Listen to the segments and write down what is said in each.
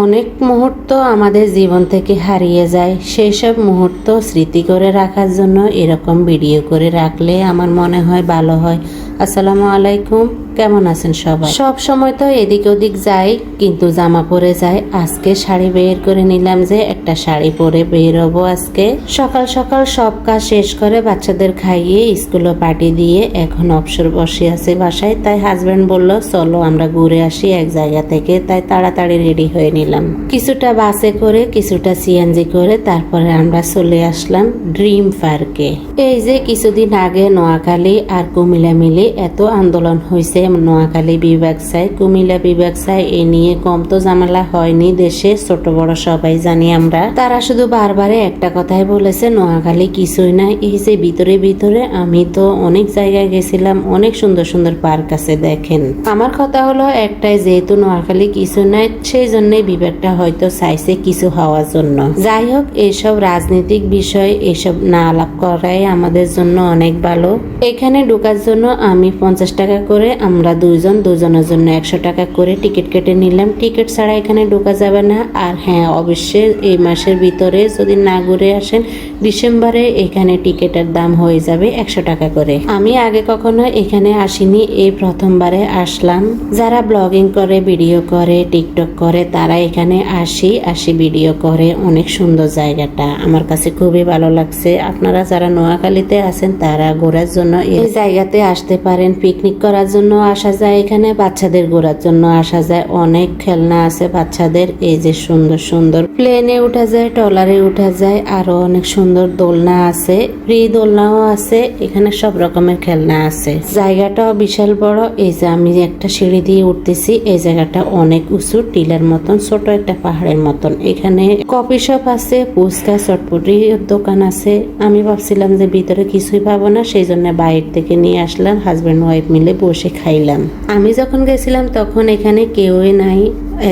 অনেক মুহূর্ত আমাদের জীবন থেকে হারিয়ে যায়, সেই সব মুহূর্ত স্মৃতি করে রাখার জন্য এরকম ভিডিও করে রাখলে আমার মনে হয় ভালো হয়। আসসালামু আলাইকুম, কেমন আছেন সবাই? সব সময় তো এদিক ওদিক যাই, কিন্তু জামা পরে যাই। আজকে শাড়ি বের করে নিলাম যে একটা শাড়ি পরে বের হবো আজকে। সকাল সকাল সব কাজ শেষ করে বাচ্চাদের খাইয়ে স্কুলে পাঠিয়ে দিয়ে এখন অবসর বসে আছে বাসায়। তাই হাজবেন্ড বলল চলো আমরা ঘুরে আসি এক জায়গা থেকে। তাই তাড়াতাড়ি রেডি হয়ে নিলাম, কিছুটা বাসে করে কিছুটা সিএনজি করে। তারপরে আমরা চলে আসলাম ড্রিম পার্কে। এই যে কিছুদিন আগে নোয়াখালী আর কুমিল্লা মিলে এত আন্দোলন হয়েছে, নোয়াখালী বিভাগ চাই কুমিল্লা বিভাগ চাই, এ নিয়ে কম তো ঝামেলা হয়নি দেশে, ছোট বড় সবাই জানি আমরা। তারা শুধু বারবারে একটা কথাই বলেছে নোয়াখালী কিছুই না। এই যে ভিতরে ভিতরে আমি তো অনেক জায়গায় গেছিলাম, অনেক সুন্দর সুন্দর পার্ক আছে দেখেন। আমার কথা হলো একটাই, যেহেতু নোয়াখালী কিছু নাই সেই জন্যই বিভাগটা হয়তো চাইছে কিছু হওয়ার জন্য। যাই হোক, এইসব রাজনৈতিক বিষয় এসব না আলাপ করাই আমাদের জন্য অনেক ভালো। এখানে ঢোকার জন্য আমি 50 টাকা করে, আমরা দুজনের জন্য 100 টাকা করে টিকিট কেটে নিলাম। টিকিট ছাড়া এখানে ঢোকা যাবে না। আর হ্যাঁ, অবশ্যই এই মাসের ভিতরে যদি না ঘুরে আসেন, ডিসেম্বরে এখানে টিকিটের দাম হয়ে যাবে 100 টাকা করে। আমি আগে কখনো এখানে আসিনি, এই প্রথমবারে আসলাম। যারা ব্লগিং করে, ভিডিও করে, টিকটক করে, তারা এখানে আসি ভিডিও করে। অনেক সুন্দর জায়গাটা, আমার কাছে খুবই ভালো লাগছে। আপনারা যারা নোয়াখালীতে আছেন তারা ঘোরার জন্য এই জায়গাতে আসতে পারেন। পিকনিক করার জন্য আসা যায়, এখানে বাচ্চাদের ঘোরার জন্য আসা যায়। অনেক খেলনা আছে বাচ্চাদের, এই যে সুন্দর সুন্দর প্লেনে উঠা যায়, ট্রলারে উঠা যায়, আরো অনেক সুন্দর দোলনা আছে, ফ্রি দোলনাও আছে। এখানে সব রকমের খেলনা আছে। জায়গাটাও বিশাল বড়। এই যে আমি একটা সিঁড়ি দিয়ে উঠতেছি, এই জায়গাটা অনেক উঁচু, টিলার মতন, ছোট একটা পাহাড়ের মতন। এখানে কফি শপ আছে, ফুচকা চটপটি দোকান আছে। আমি ভাবছিলাম যে ভিতরে কিছুই পাবো না, সেই জন্য বাইরে থেকে নিয়ে আসলাম, হাজব্যান্ড ওয়াইফ মিলে বসে খাইলাম। আমি যখন গেছিলাম তখন এখানে কেউই নাই,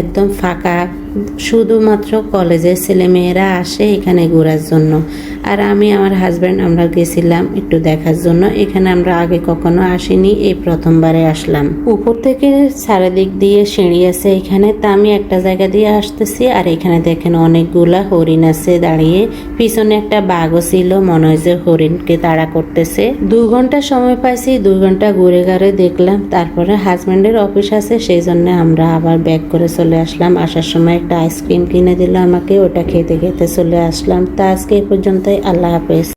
একদম ফাঁকা। শুধুমাত্র কলেজের ছেলে মেয়েরা আসে এখানে ঘোরার জন্য। আর আমি আমার হাজব্যান্ড আমরা গেছিলাম একটু দেখার জন্য। এখানে আমরা আগে কখনো আসিনি, এই প্রথমবারে আসলাম। উপর থেকে চারিদিক দিয়ে সিঁড়ি আছে এখানে। তা আমি একটা জায়গা দিয়ে আসতেছি, আর এখানে দেখেন অনেকগুলা হরিণ আছে দাঁড়িয়ে। পিছনে একটা বাঘও ছিল, মনে হয় যে হরিণকে তাড়া করতেছে। 2 ঘন্টা সময় পাইছি, 2 ঘন্টা ঘুরে ঘুরে দেখলাম। তারপরে হাজব্যান্ডের অফিস আছে, সেই জন্য আমরা আবার ব্যাক করে চলে আসলাম। আসার সময় একটা আইসক্রিম কিনে দিল আমাকে, ওটা খেতে খেতে চলে আসলাম। তা আজকে এই পর্যন্তই, আল্লাহ হাফেজ।